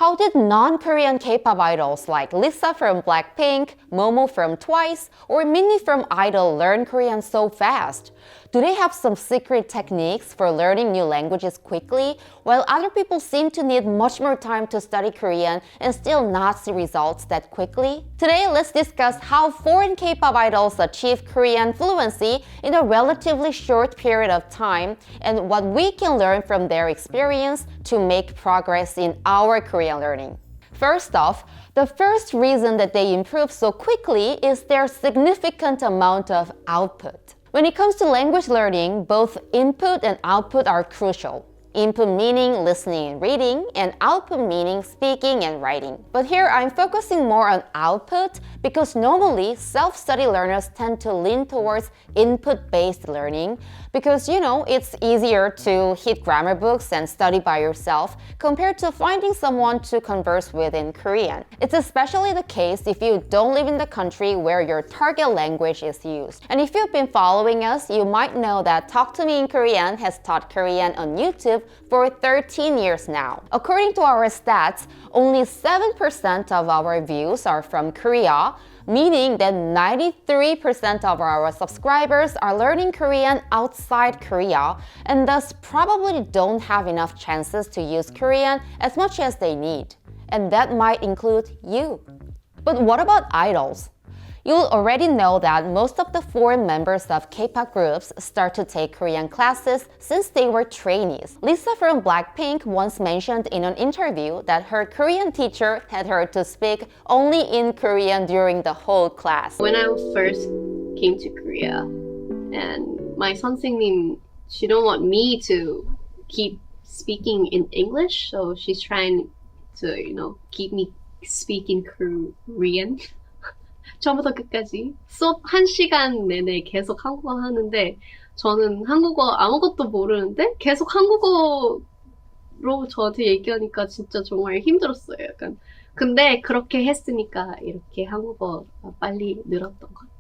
How did non-Korean K-pop idols like Lisa from Blackpink, Momo from Twice, or Minnie from IDOL learn Korean so fast? Do they have some secret techniques for learning new languages quickly, while other people seem to need much more time to study Korean and still not see results that quickly? Today, let's discuss how foreign K-pop idols achieve Korean fluency in a relatively short period of time and what we can learn from their experience to make progress in our Korean learning. First off, the first reason that they improve so quickly is their significant amount of output. When it comes to language learning, both input and output are crucial. Input meaning listening and reading, and output meaning speaking and writing. But here I'm focusing more on output because normally self-study learners tend to lean towards input-based learning because, it's easier to hit grammar books and study by yourself compared to finding someone to converse with in Korean. It's especially the case if you don't live in the country where your target language is used. And if you've been following us, you might know that Talk to Me in Korean has taught Korean on YouTube for 13 years now. According to our stats, only 7% of our views are from Korea, meaning that 93% of our subscribers are learning Korean outside Korea and thus probably don't have enough chances to use Korean as much as they need. And that might include you. But what about idols? You'll already know that most of the foreign members of K-pop groups start to take Korean classes since they were trainees. Lisa from Blackpink once mentioned in an interview that her Korean teacher had her to speak only in Korean during the whole class. When I first came to Korea and my 선생님, she don't want me to keep speaking in English, so she's trying to, keep me speaking Korean. 처음부터 끝까지 수업 1시간 내내 계속 한국어 하는데 저는 한국어 아무것도 모르는데 계속 한국어로 저한테 얘기하니까 진짜 정말 힘들었어요. 약간. 근데 그렇게 했으니까 이렇게 한국어 빨리 늘었던 것 같아요.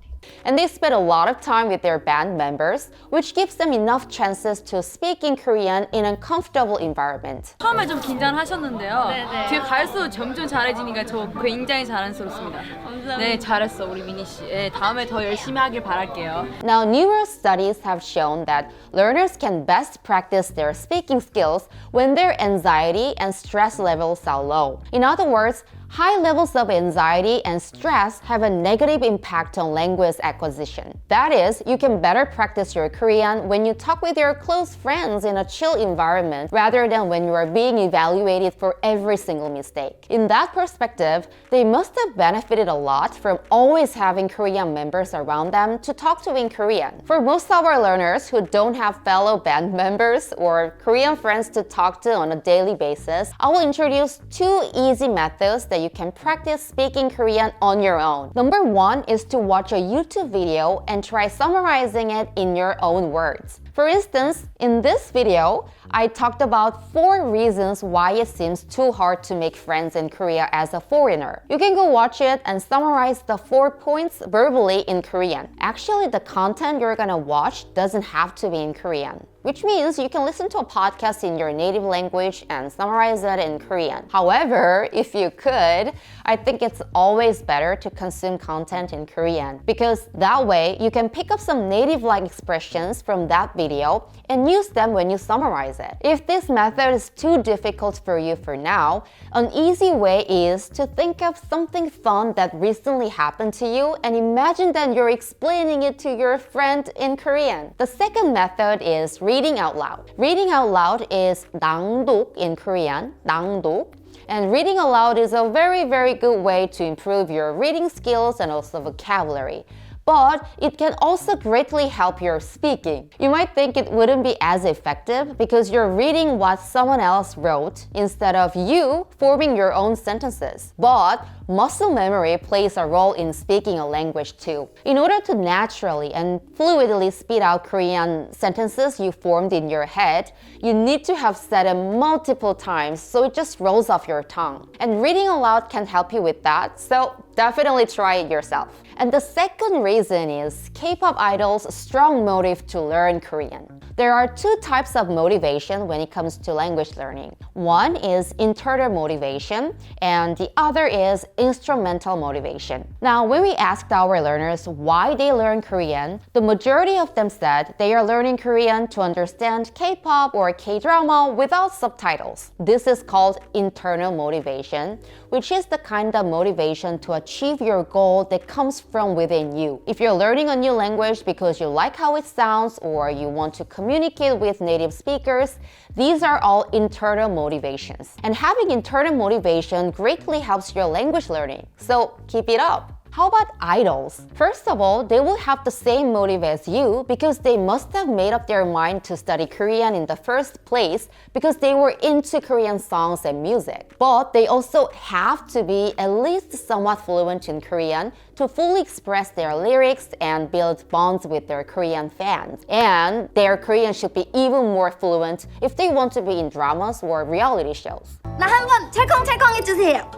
And they spend a lot of time with their band members, which gives them enough chances to speak in Korean in a comfortable environment. 처음에 좀 긴장하셨는데요. 네네. 뒤에 갈수록 점점 잘해지니까 저 굉장히 자랑스럽습니다. 감사합니다. 네, 잘했어 우리 미니 씨. 네, 다음에 더 열심히 하길 바랄게요. Now, newer studies have shown that learners can best practice their speaking skills when their anxiety and stress levels are low. In other words, high levels of anxiety and stress have a negative impact on language acquisition. That is, you can better practice your Korean when you talk with your close friends in a chill environment rather than when you are being evaluated for every single mistake. In that perspective, they must have benefited a lot from always having Korean members around them to talk to in Korean. For most of our learners who don't have fellow band members or Korean friends to talk to on a daily basis, I will introduce 2 easy methods that you can practice speaking Korean on your own. Number 1 is to watch a YouTube video and try summarizing it in your own words. For instance, in this video, I talked about 4 reasons why it seems too hard to make friends in Korea as a foreigner. You can go watch it and summarize the 4 points verbally in Korean. Actually, the content you're gonna watch doesn't have to be in Korean, which means you can listen to a podcast in your native language and summarize it in Korean. However, if you could, I think it's always better to consume content in Korean because that way you can pick up some native-like expressions from that video and use them when you summarize it. If this method is too difficult for you for now, an easy way is to think of something fun that recently happened to you and imagine that you're explaining it to your friend in Korean. The second method is reading out loud. Reading out loud is 낭독 in Korean, 낭독. And reading aloud is a very, very good way to improve your reading skills and also vocabulary. But it can also greatly help your speaking. You might think it wouldn't be as effective because you're reading what someone else wrote instead of you forming your own sentences. But muscle memory plays a role in speaking a language too. In order to naturally and fluidly speak out Korean sentences you formed in your head, you need to have said it multiple times so it just rolls off your tongue. And reading aloud can help you with that, so definitely try it yourself. And the second reason is K-pop idols' strong motive to learn Korean. There are two types of motivation when it comes to language learning. One is internal motivation, and the other is instrumental motivation. Now, when we asked our learners why they learn Korean, the majority of them said they are learning Korean to understand K-pop or K-drama without subtitles. This is called internal motivation, which is the kind of motivation to achieve your goal that comes from within you. If you're learning a new language because you like how it sounds or you want to communicate with native speakers, these are all internal motivations. And having internal motivation greatly helps your language learning. So keep it up. How about idols? First of all, they will have the same motive as you because they must have made up their mind to study Korean in the first place because they were into Korean songs and music. But they also have to be at least somewhat fluent in Korean to fully express their lyrics and build bonds with their Korean fans. And their Korean should be even more fluent if they want to be in dramas or reality shows. 나 한번 찰컹찰컹 해주세요.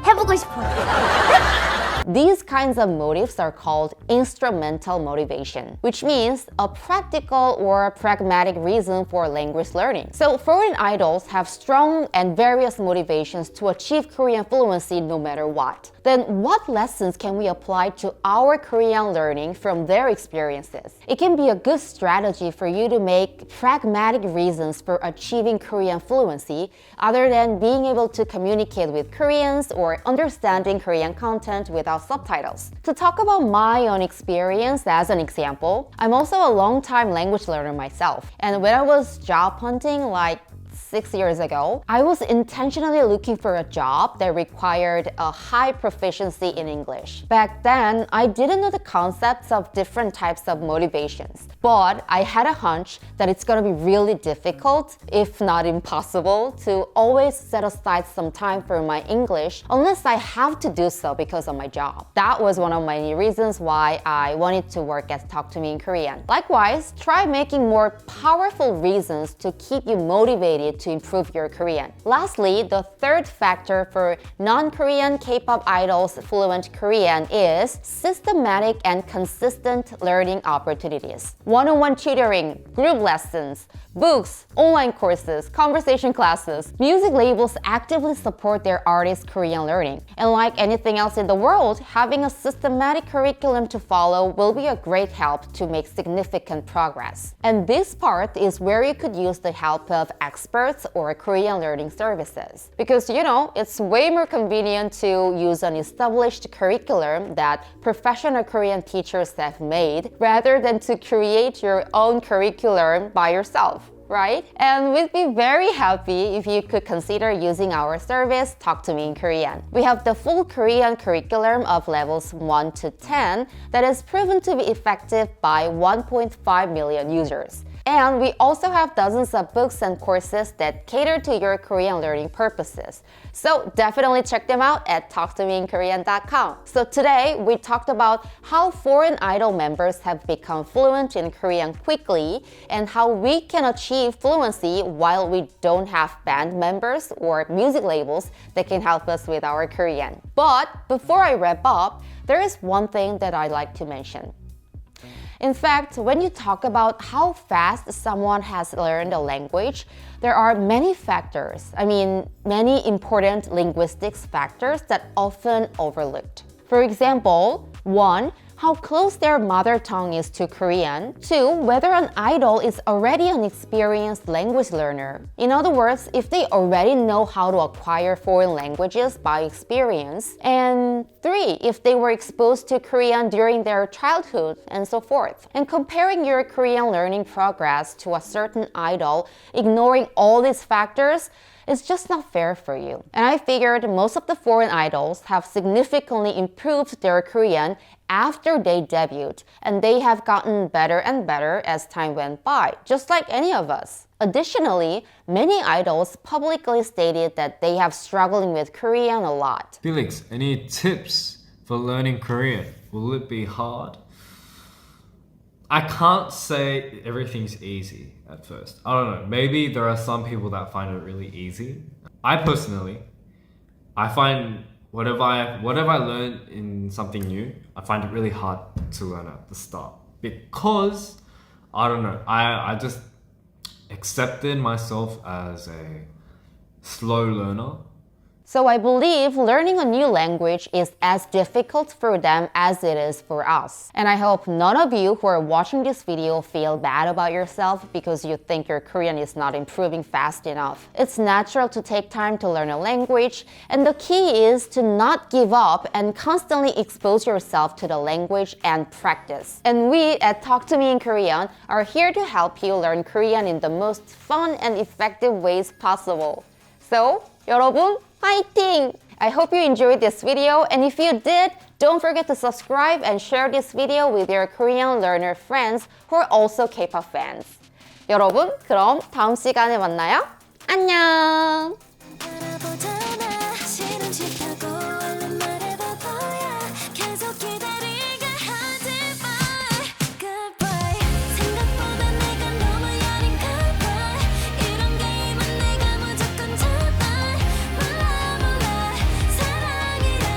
해보고 싶어요. These kinds of motives are called instrumental motivation, which means a practical or pragmatic reason for language learning. So foreign idols have strong and various motivations to achieve Korean fluency no matter what. Then what lessons can we apply to our Korean learning from their experiences? It can be a good strategy for you to make pragmatic reasons for achieving Korean fluency other than being able to communicate with Koreans or understanding Korean content without subtitles. To talk about my own experience as an example, I'm also a long-time language learner myself. And when I was job hunting like 6 years ago, I was intentionally looking for a job that required a high proficiency in English. Back then, I didn't know the concepts of different types of motivations, but I had a hunch that it's gonna be really difficult, if not impossible, to always set aside some time for my English unless I have to do so because of my job. That was one of many reasons why I wanted to work at Talk to Me in Korean. Likewise, try making more powerful reasons to keep you motivated to improve your Korean. Lastly, the third factor for non-Korean K-pop idols fluent Korean is systematic and consistent learning opportunities. One-on-one tutoring, group lessons, books, online courses, conversation classes. Music labels actively support their artists' Korean learning. And like anything else in the world, having a systematic curriculum to follow will be a great help to make significant progress. And this part is where you could use the help of experts or Korean learning services. Because, it's way more convenient to use an established curriculum that professional Korean teachers have made rather than to create your own curriculum by yourself. Right? And we'd be very happy if you could consider using our service, Talk to Me in Korean. We have the full Korean curriculum of levels 1 to 10 that is proven to be effective by 1.5 million users. And we also have dozens of books and courses that cater to your Korean learning purposes. So definitely check them out at talktomeinkorean.com. So today we talked about how foreign idol members have become fluent in Korean quickly and how we can achieve fluency while we don't have band members or music labels that can help us with our Korean. But before I wrap up, there is one thing that I'd like to mention. In fact, when you talk about how fast someone has learned a language, there are many factors, many important linguistics factors that often overlooked. For example, 1, how close their mother tongue is to Korean. 2, whether an idol is already an experienced language learner. In other words, if they already know how to acquire foreign languages by experience. And 3, if they were exposed to Korean during their childhood, and so forth. And comparing your Korean learning progress to a certain idol, ignoring all these factors, it's just not fair for you. And I figured most of the foreign idols have significantly improved their Korean after they debuted, and they have gotten better and better as time went by, just like any of us. Additionally, many idols publicly stated that they have struggling with Korean a lot. Felix, any tips for learning Korean? Will it be hard? I can't say everything's easy at first. I don't know. Maybe there are some people that find it really easy. I find whatever I learn in something new, I find it really hard to learn at the start because I don't know. I just accepted myself as a slow learner. So I believe learning a new language is as difficult for them as it is for us. And I hope none of you who are watching this video feel bad about yourself because you think your Korean is not improving fast enough. It's natural to take time to learn a language, and the key is to not give up and constantly expose yourself to the language and practice. And we at Talk to Me in Korean are here to help you learn Korean in the most fun and effective ways possible. So, 여러분, fighting! I hope you enjoyed this video, and if you did, don't forget to subscribe and share this video with your Korean learner friends who are also K-pop fans. 여러분, 그럼 다음 시간에 만나요. 안녕!